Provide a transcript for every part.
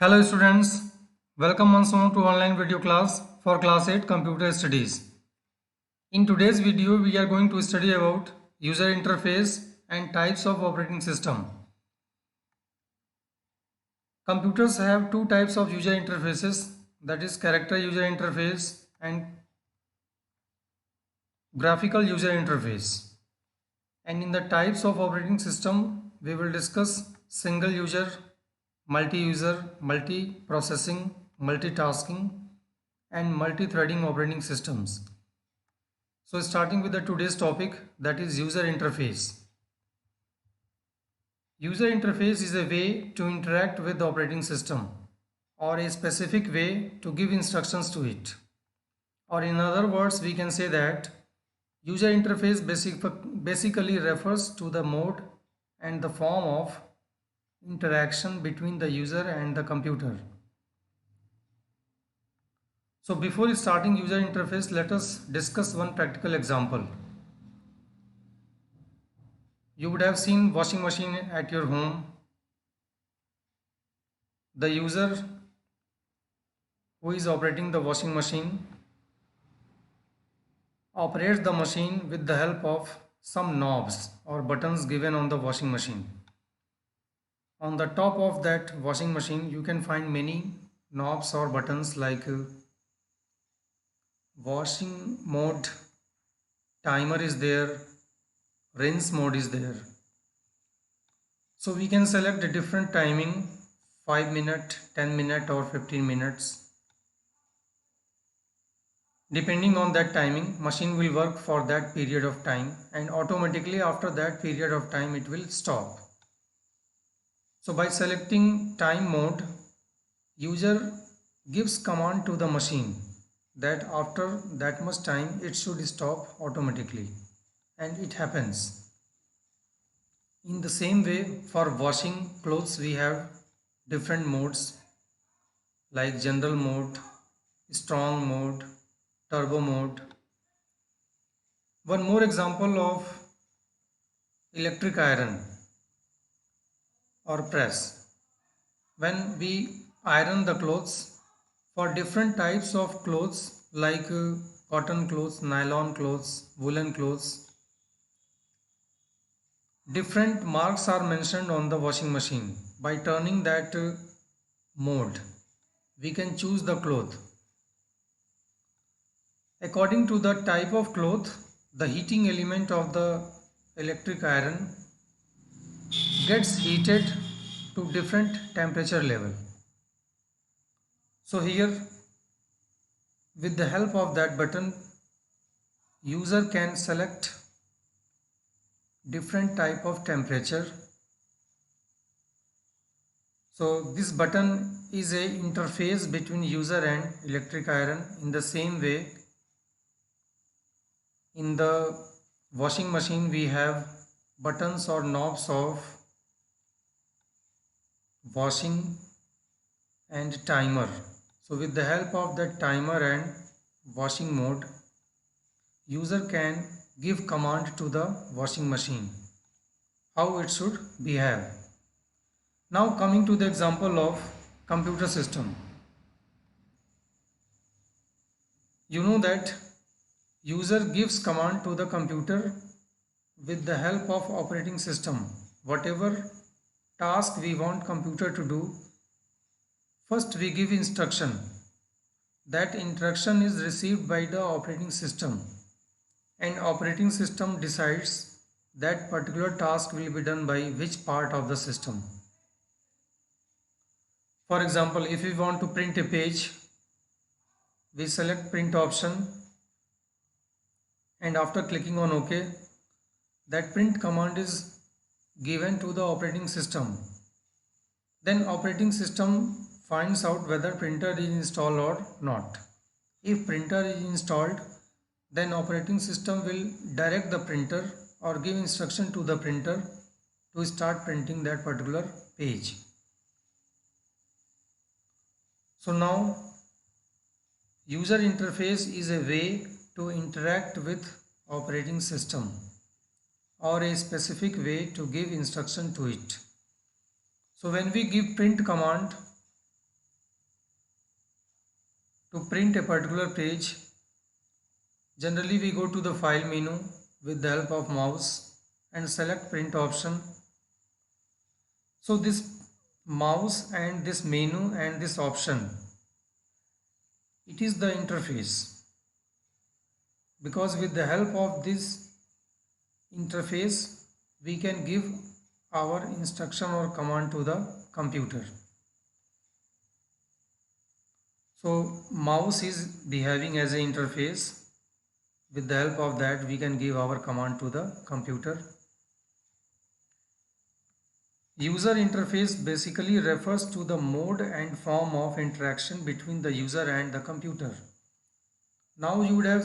Hello students, welcome once more to online video class for class 8 computer studies. In today's video we are going to study about user interface and types of operating system. Computers have two types of user interfaces, that is character user interface and graphical user interface. And in the types of operating system we will discuss single user, multi-user, multi-processing, multitasking and multi-threading operating systems. So starting with the today's topic, that is user interface. User interface is a way to interact with the operating system or a specific way to give instructions to it. Or in other words, we can say that user interface basically refers to the mode and the form of interaction between the user and the computer. So before starting user interface, let us discuss one practical example. You would have seen washing machine at your home. The user who is operating the washing machine operates the machine with the help of some knobs or buttons given on the washing machine. On the top of that washing machine you can find many knobs or buttons like washing mode, timer is there, rinse mode is there. So we can select a different timing, 5 minute, 10 minute or 15 minutes. Depending on that timing, machine will work for that period of time and automatically after that period of time it will stop. So by selecting time mode, user gives command to the machine that after that much time it should stop automatically, and it happens. In the same way, for washing clothes we have different modes like general mode, strong mode, turbo mode. One more example of electric iron or press. When we iron the clothes, for different types of clothes like cotton clothes, nylon clothes, woolen clothes, different marks are mentioned on the washing machine. By turning that mode, we can choose the cloth. According to the type of cloth, the heating element of the electric iron gets heated to different temperature level. So here, with the help of that button, user can select different type of temperature. So this button is a interface between user and electric iron. In the same way, in the washing machine we have buttons or knobs of washing and timer. So with the help of that timer and washing mode, user can give command to the washing machine how it should behave. Now coming to the example of computer system. You know that user gives command to the computer with the help of operating system. Whatever task we want computer to do, first we give instruction. That instruction is received by the operating system and operating system decides that particular task will be done by which part of the system. For example, if we want to print a page, we select print option and after clicking on OK, that print command is given to the operating system. Then operating system finds out whether printer is installed or not. If printer is installed, then operating system will direct the printer or give instruction to the printer to start printing that particular page. So now user interface is a way to interact with operating system or a specific way to give instruction to it. So when we give print command, To print a particular page, generally we go to the file menu with the help of mouse and select print option. So this mouse and this menu and this option, it is the interface, because with the help of this interface we can give our instruction or command to the computer. So mouse is behaving as an interface. With the help of that we can give our command to the computer. User interface basically refers to the mode and form of interaction between the user and the computer. Now you would have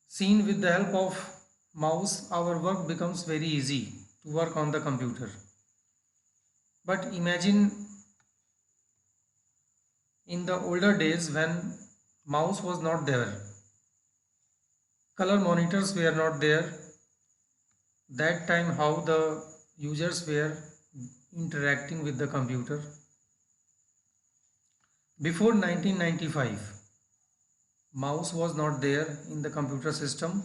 seen with the help of mouse our work becomes very easy to work on the computer. But imagine in the older days when mouse was not there, color monitors were not there, that time how the users were interacting with the computer. Before 1995, mouse was not there in the computer system.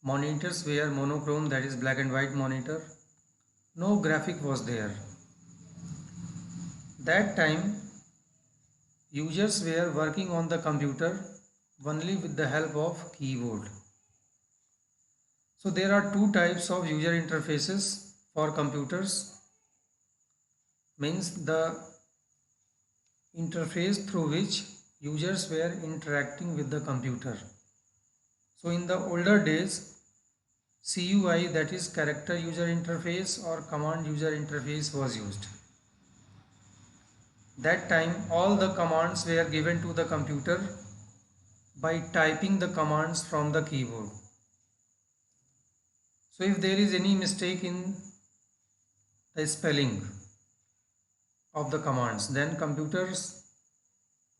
Monitors were monochrome, that is black and white monitor. No graphic was there. That time users were working on the computer only with the help of keyboard. So there are two types of user interfaces for computers. Means the interface through which users were interacting with the computer. So in the older days, CUI, that is character user interface or command user interface, was used. That time all the commands were given to the computer by typing the commands from the keyboard. So if there is any mistake in the spelling of the commands, then computers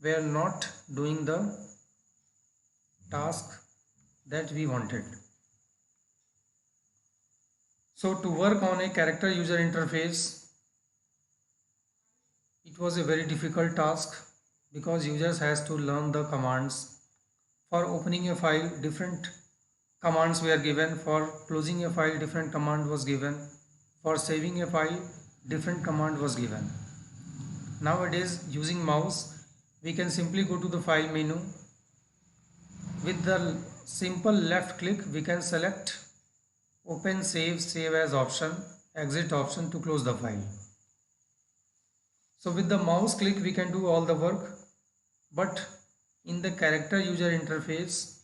were not doing the task that we wanted. So to work on a character user interface, it was a very difficult task because users has to learn the commands. For opening a file, different commands were given. For closing a file, different command was given. For saving a file, different command was given. Nowadays, using mouse, we can simply go to the file menu. With the simple left click, we can select open, save, save as option, exit option to close the file. So with the mouse click, we can do all the work, but in the character user interface,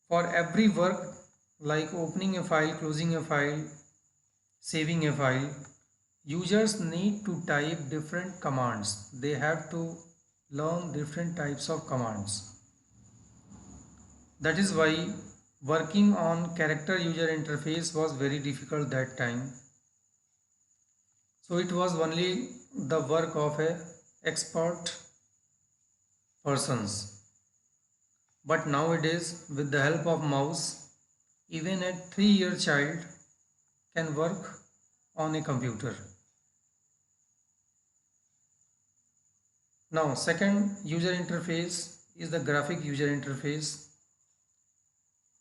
for every work like opening a file, closing a file, saving a file, users need to type different commands. They have to learn different types of commands. That is why working on character user interface was very difficult that time. So it was only the work of a expert persons. But nowadays, with the help of mouse, even a 3-year child can work on a computer. Now, second user interface is the graphic user interface.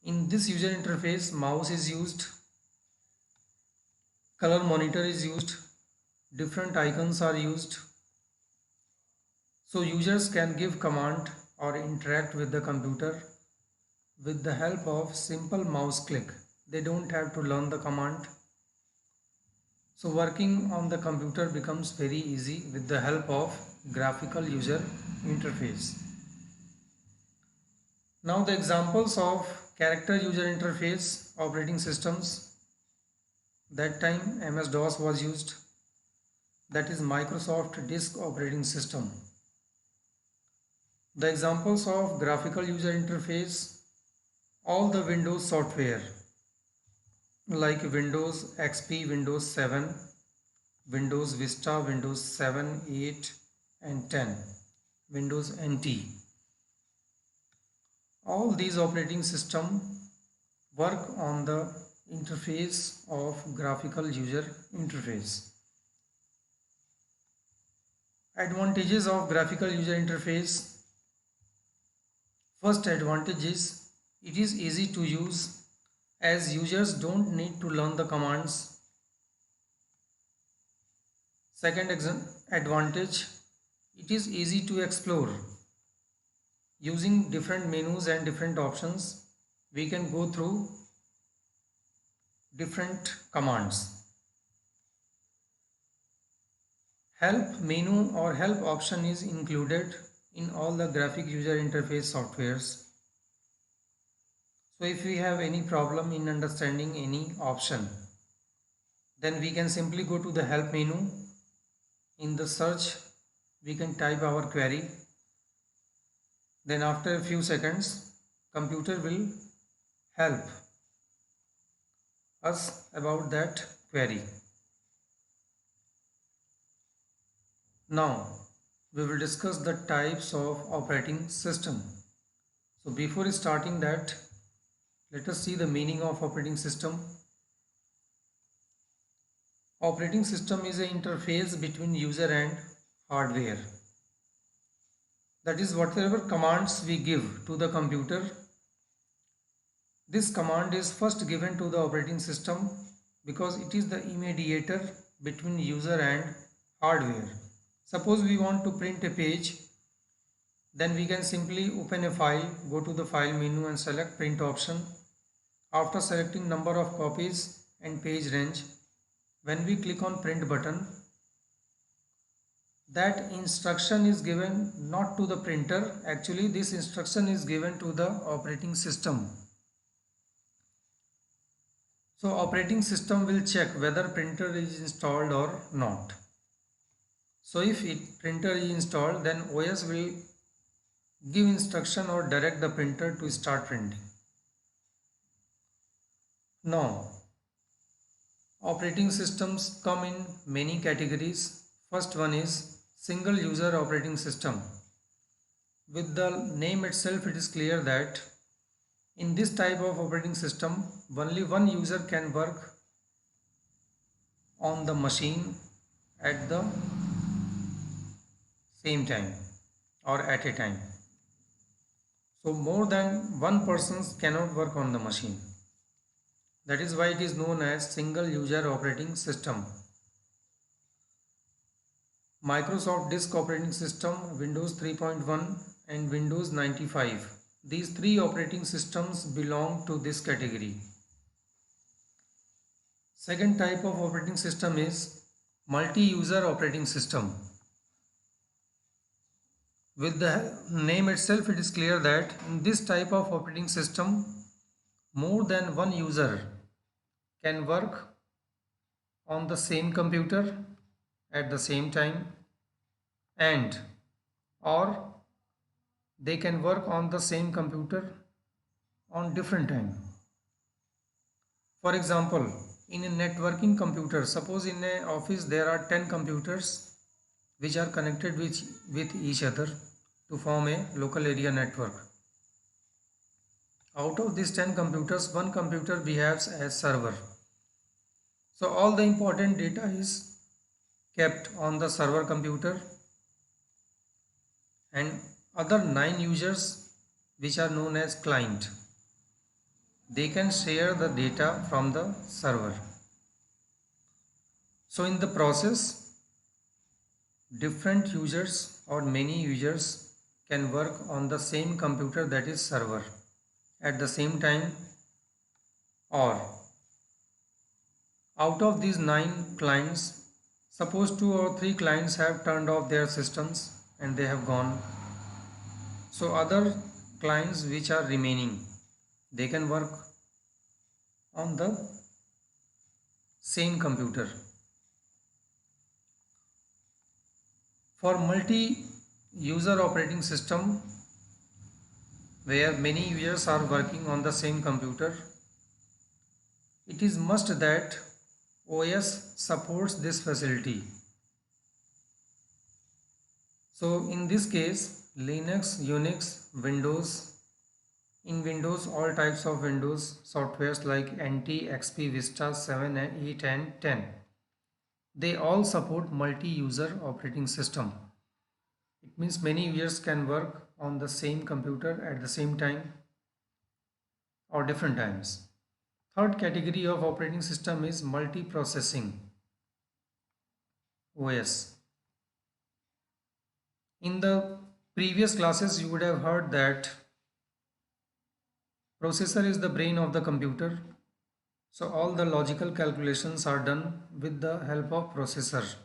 In this user interface, mouse is used, color monitor is used, different icons are used. So users can give command or interact with the computer with the help of simple mouse click. They don't have to learn the command. So working on the computer becomes very easy with the help of graphical user interface. Now the examples of character user interface operating systems. That time MS-DOS was used, that is Microsoft Disk Operating System. The examples of graphical user interface, all the Windows software like Windows XP, Windows 7, Windows Vista, Windows 7, 8 and 10, Windows NT. All these operating systems work on the interface of graphical user interface. Advantages of graphical user interface. First advantage is it is easy to use as users don't need to learn the commands. Second advantage, it is easy to explore. Using different menus and different options, we can go through different commands. Help menu or help option is included in all the graphic user interface softwares. So if we have any problem in understanding any option, then we can simply go to the help menu. In the search, we can type our query. Then after a few seconds, computer will help us about that query. Now we will discuss the types of operating system. So before starting that, let us see the meaning of operating system. Operating system is an interface between user and hardware. That is, whatever commands we give to the computer, this command is first given to the operating system because it is the mediator between user and hardware. Suppose we want to print a page, then we can simply open a file, go to the file menu and select print option. After selecting number of copies and page range, when we click on print button, that instruction is given not to the printer. Actually, this instruction is given to the operating system. So operating system will check whether printer is installed or not. So if printer is installed, then OS will give instruction or direct the printer to start printing. Now, operating systems come in many categories. First one is single user operating system. With the name itself, it is clear that in this type of operating system, only one user can work on the machine at the same time or at a time. So more than one person cannot work on the machine. That is why it is known as single user operating system. Microsoft Disk Operating System, Windows 3.1 and Windows 95. These three operating systems belong to this category. Second type of operating system is multi-user operating system. With the name itself, it is clear that in this type of operating system, more than one user can work on the same computer at the same time, and or they can work on the same computer on different time. For example, in a networking computer, suppose in an office there are 10 computers which are connected with each other to form a local area network. Out of these 10 computers, one computer behaves as server. So all the important data is kept on the server computer, and other 9 users, which are known as client, they can share the data from the server. So in the process, different users or many users can work on the same computer, that is server, at the same time, or out of these 9 clients, suppose 2 or 3 clients have turned off their systems and they have gone. So other clients which are remaining, they can work on the same computer. For multi-user operating system, where many users are working on the same computer, it is must that OS supports this facility. So in this case, Linux, Unix, Windows. In Windows, all types of Windows softwares like NT, XP, Vista, 7, 8 and 10. They all support multi-user operating system. It means many users can work on the same computer at the same time or different times. Third category of operating system is multiprocessing OS. In the previous classes, you would have heard that processor is the brain of the computer. So all the logical calculations are done with the help of processor.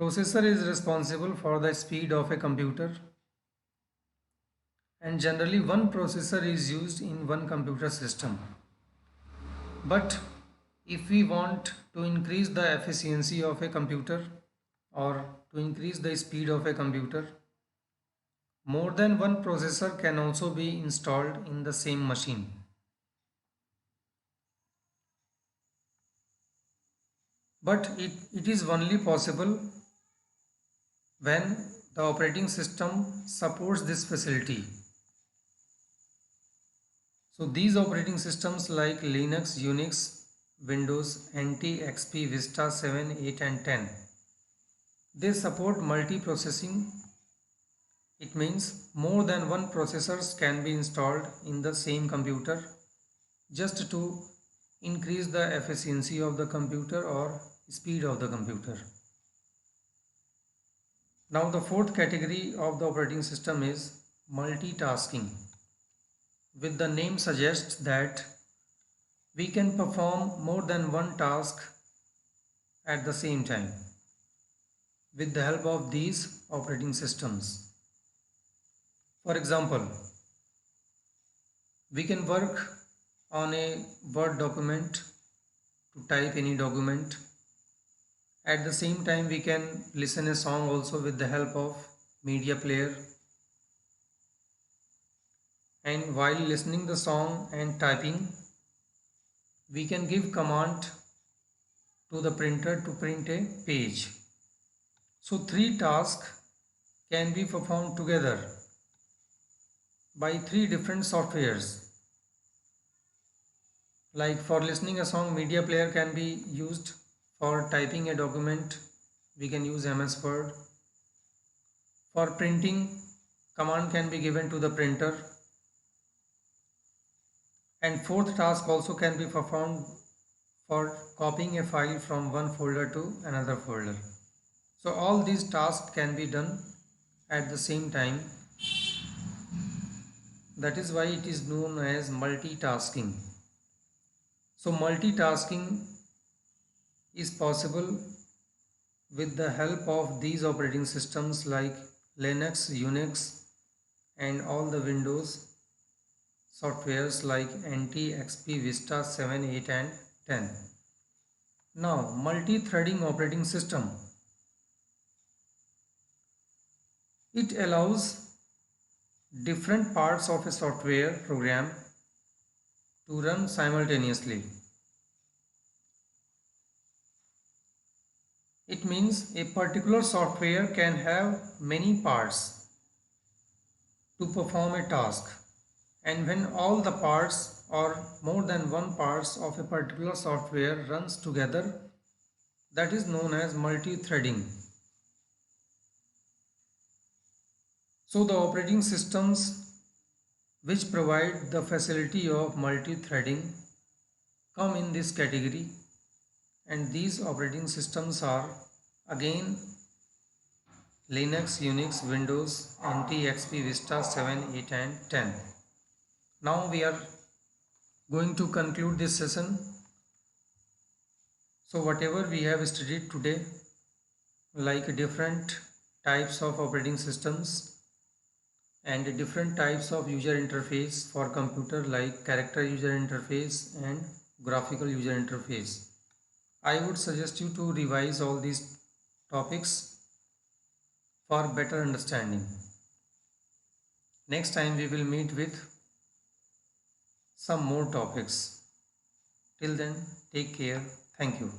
Processor is responsible for the speed of a computer, and generally one processor is used in one computer system. But if we want to increase the efficiency of a computer or to increase the speed of a computer, more than one processor can also be installed in the same machine. But it is only possible when the operating system supports this facility. So these operating systems like Linux, Unix, Windows, NT, XP, Vista 7, 8 and 10, they support multiprocessing. It means more than one processors can be installed in the same computer just to increase the efficiency of the computer or speed of the computer. Now the fourth category of the operating system is multitasking. With the name suggests that we can perform more than one task at the same time with the help of these operating systems. For example, we can work on a Word document to type any document. At the same time, we can listen a song also with the help of media player. And while listening the song and typing, we can give command to the printer to print a page. So three tasks can be performed together by three different softwares. Like for listening a song, media player can be used. For typing a document, we can use MS Word. For printing, command can be given to the printer. And fourth task also can be performed for copying a file from one folder to another folder. So all these tasks can be done at the same time. That is why it is known as multitasking. So multitasking is possible with the help of these operating systems like Linux, Unix and all the Windows softwares like NT, XP, Vista 7, 8 and 10. Now multi-threading operating system. It allows different parts of a software program to run simultaneously. It means a particular software can have many parts to perform a task, and when all the parts or more than one parts of a particular software runs together, that is known as multi-threading. So the operating systems which provide the facility of multi-threading come in this category, and these operating systems are again Linux, Unix, Windows, NT, XP, Vista 7, 8 and 10. Now we are going to conclude this session. So whatever we have studied today, like different types of operating systems and different types of user interface for computer like character user interface and graphical user interface. I would suggest you to revise all these topics for better understanding. Next time we will meet with some more topics. Till then, take care. Thank you.